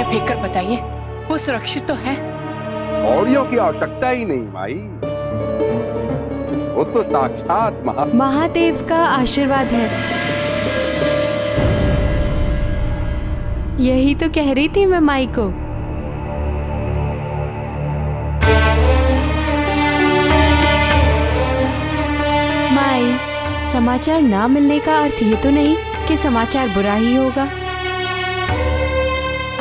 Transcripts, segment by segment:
फेंक कर बताइए, वो सुरक्षित तो है? कौड़ियों की आवश्यकता ही नहीं माई, वो तो साक्षात महादेव का आशीर्वाद है। यही तो कह रही थी मैं माई को। माई, समाचार ना मिलने का अर्थ ये तो नहीं कि समाचार बुरा ही होगा।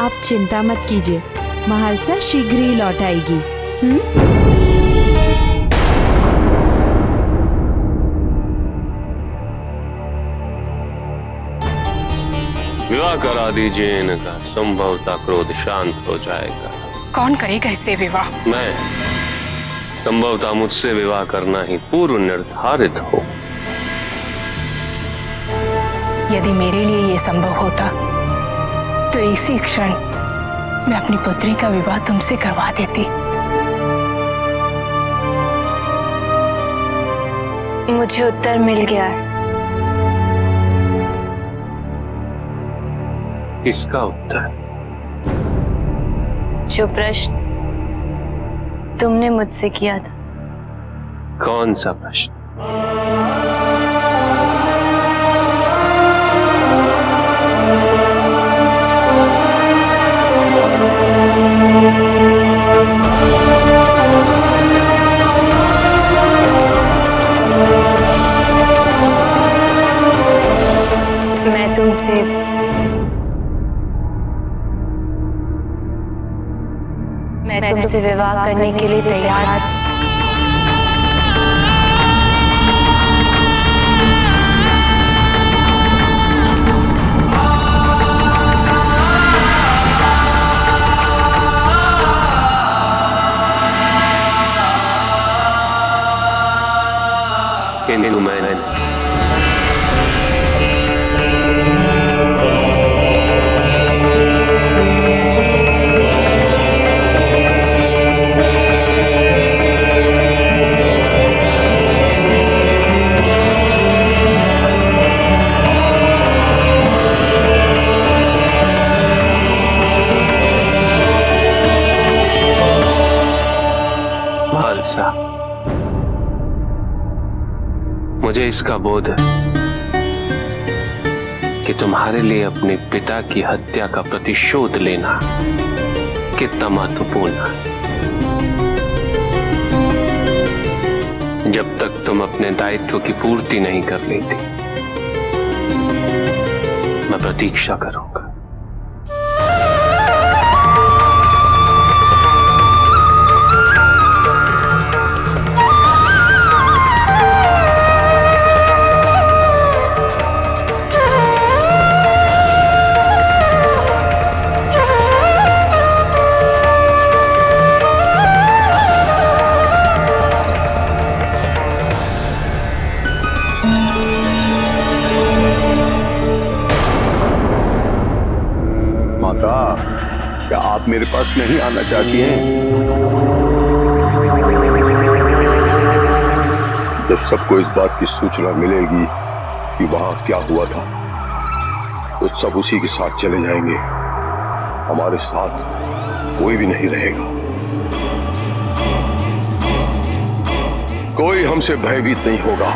आप चिंता मत कीजिए, महालसा शीघ्र ही लौट आएगी। विवाह करा दीजिए इनका, संभवतः क्रोध शांत हो जाएगा। कौन करेगा इससे विवाह? मैं। संभवतः मुझसे विवाह करना ही पूर्व निर्धारित हो। यदि मेरे लिए ये संभव होता तो इसी क्षण मैं अपनी पुत्री का विवाह तुमसे करवा देती। मुझे उत्तर मिल गया है। किसका उत्तर? जो प्रश्न तुमने मुझसे किया था। कौन सा प्रश्न? मैं तुमसे विवाह करने के लिए तैयार। किंतु मैंने महालसा, मुझे इसका बोध है कि तुम्हारे लिए अपने पिता की हत्या का प्रतिशोध लेना कितना महत्वपूर्ण है। जब तक तुम अपने दायित्व की पूर्ति नहीं कर लेती, मैं प्रतीक्षा करूंगा। क्या आप मेरे पास नहीं आना चाहती हैं? जब सबको इस बात की सूचना मिलेगी कि वहां क्या हुआ था, तो सब उसी के साथ चले जाएंगे। हमारे साथ कोई भी नहीं रहेगा। कोई हमसे भयभीत नहीं होगा।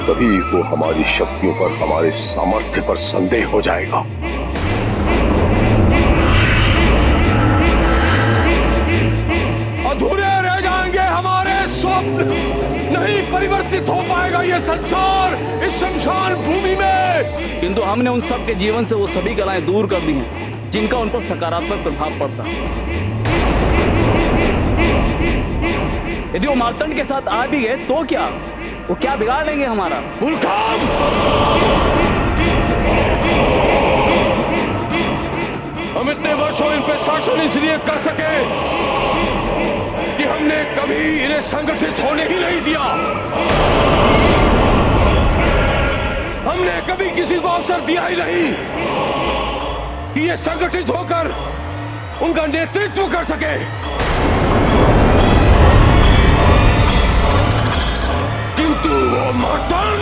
तभी वो हमारी शक्तियों पर, हमारे सामर्थ्य पर संदेह हो जाएगा। अधूरे रह जाएंगे हमारे स्वप्न, नहीं परिवर्तित हो पाएगा ये संसार इस शमशान भूमि में। किंतु हमने उन सब के जीवन से वो सभी कलाएं दूर कर दी हैं जिनका उन पर सकारात्मक प्रभाव पड़ता है। यदि वो मार्तंड के साथ आ भी गए तो क्या, वो क्या बिगाड़ लेंगे हमारा? उल्खाम! हम इतने वर्षों इन पे शासन इसलिए कर सके कि हमने कभी इन्हें संगठित होने ही नहीं दिया। हमने कभी किसी को अवसर दिया ही नहीं कि ये संगठित होकर उनका नेतृत्व कर सके। किंतु वो मार्तंड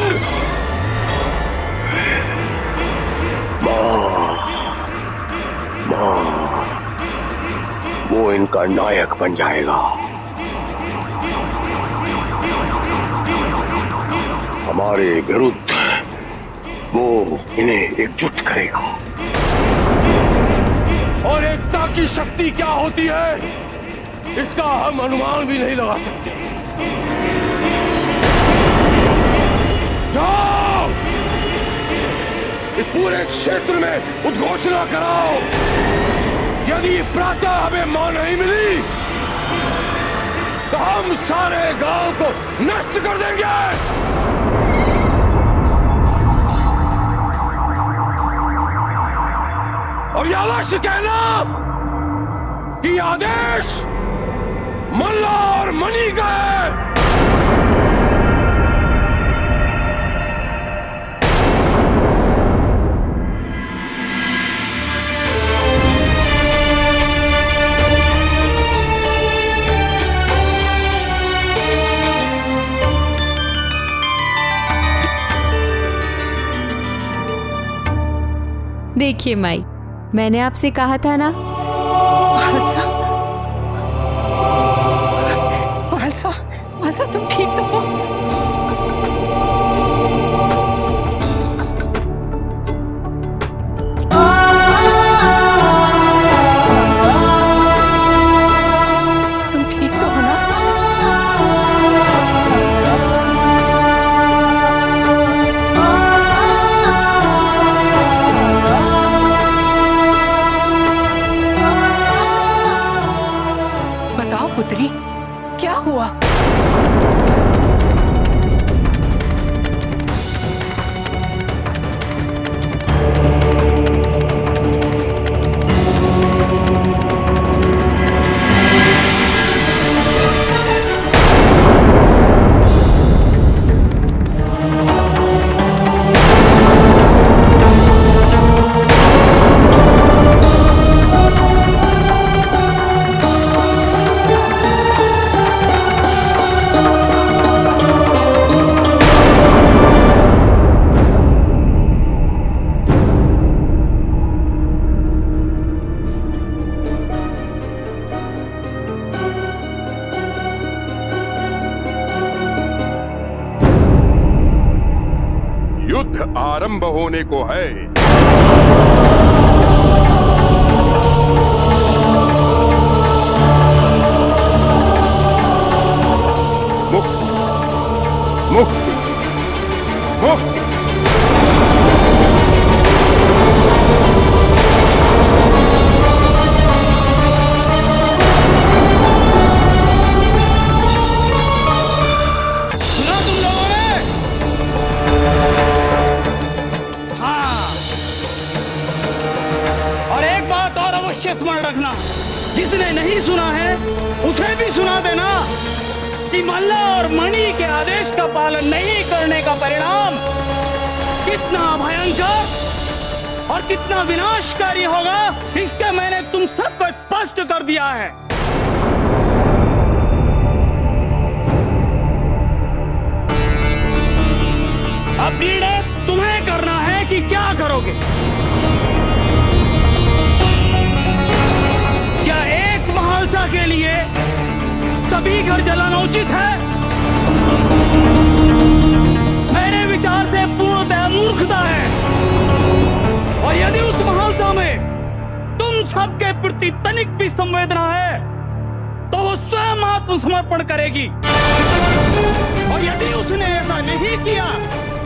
का नायक बन जाएगा। हमारे विरुद्ध वो इन्हें एकजुट करेगा। और एकता की शक्ति क्या होती है इसका हम अनुमान भी नहीं लगा सकते। जाओ इस पूरे क्षेत्र में उद्घोषणा कराओ, यदि प्रातः हमें मां नहीं मिली तो हम सारे गांव को नष्ट कर देंगे। और यह अवश्य कहना कि आदेश मल्ला और मणि का है। देखिए माई, मैंने आपसे कहा था ना। मालसा, मालसा, मालसा तुम ठीक तो हो? तुम ठीक तो हो ना? बताओ पुत्री, क्या हुआ? युद्ध आरंभ होने को है। मुक्ति, मुक्ति, मुक्ति। सुना तुम लोगों ने? हाँ। और एक बात और अवश्य स्मरण रखना, जिसने नहीं सुना है उसे भी सुना देना कि मल्ला और मणि के आदेश का पालन नहीं करने का परिणाम कितना भयंकर और कितना विनाशकारी होगा, इसके मैंने तुम सबको स्पष्ट कर दिया है। अब निर्णय तुम्हें करना है कि क्या करोगे। क्या एक महालसा के लिए सभी घर जलाना उचित है? मेरे विचार से पूर्णतः मूर्खता है। और यदि उस महालसा में तुम सबके प्रति तनिक भी संवेदना है तो वो स्वयं आत्मसमर्पण करेगी। और यदि उसने ऐसा नहीं किया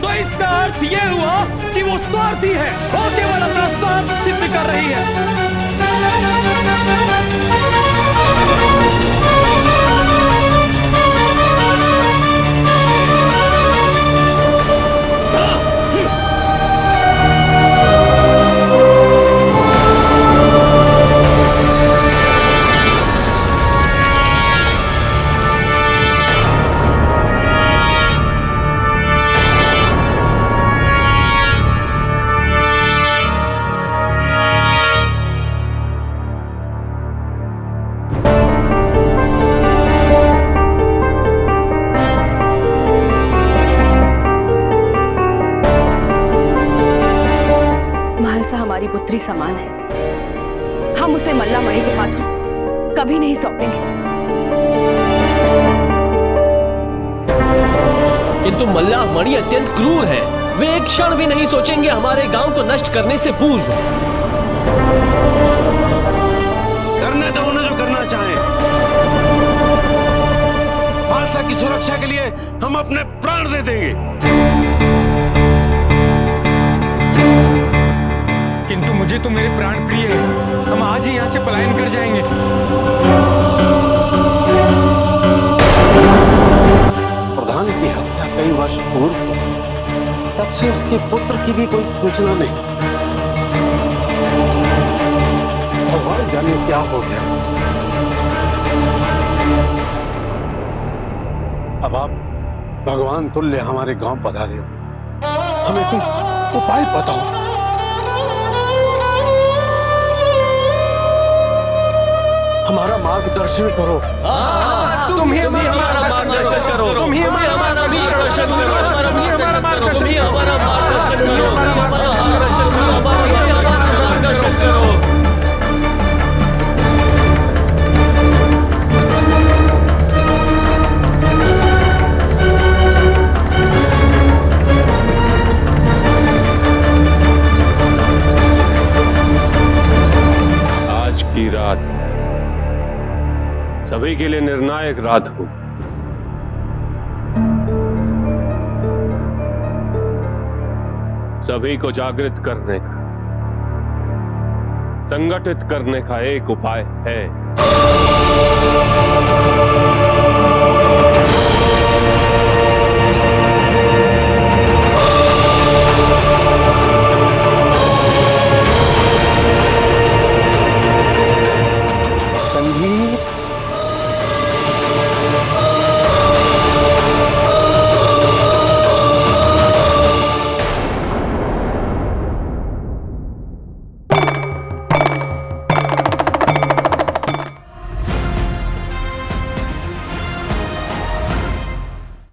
तो इसका अर्थ यह हुआ कि वो स्वार्थी है, वो केवल अपना स्वार्थ सिद्ध कर रही है। हमारी पुत्री समान है। हम उसे मल्ला मणि के हाथों कभी नहीं सौंपेंगे। किंतु मल्लाह मणि अत्यंत क्रूर है। वे एक क्षण भी नहीं सोचेंगे हमारे गांव को नष्ट करने से पूर्व। करने दो उन्हें जो करना चाहें। खालसा की सुरक्षा के लिए हम अपने प्राण दे देंगे। किंतु मुझे तो मेरे प्राण प्रिय है। हम आज ही यहाँ से पलायन कर जाएंगे। प्रधान की हत्या कई वर्ष पूर्व हुई। तब से उसके पुत्र की भी कोई सूचना नहीं। भगवान जाने क्या हो गया। अब आप भगवान तुल्य हमारे गांव पधारे हो। हमें कोई उपाय बताओ। हमारा मार्गदर्शन करो। तुम ही हमारा मार्गदर्शन करो। तुम ही हमारा मार्गदर्शन करो। तुम ही हमारा मार्गदर्शन करो। हमारा मार्गदर्शन करो। हमारा मार्गदर्शन करो। हमारा मार्गदर्शन करो। आज की रात सभी के लिए निर्णायक रात हो। सभी को जागृत करने का, संगठित करने का एक उपाय है।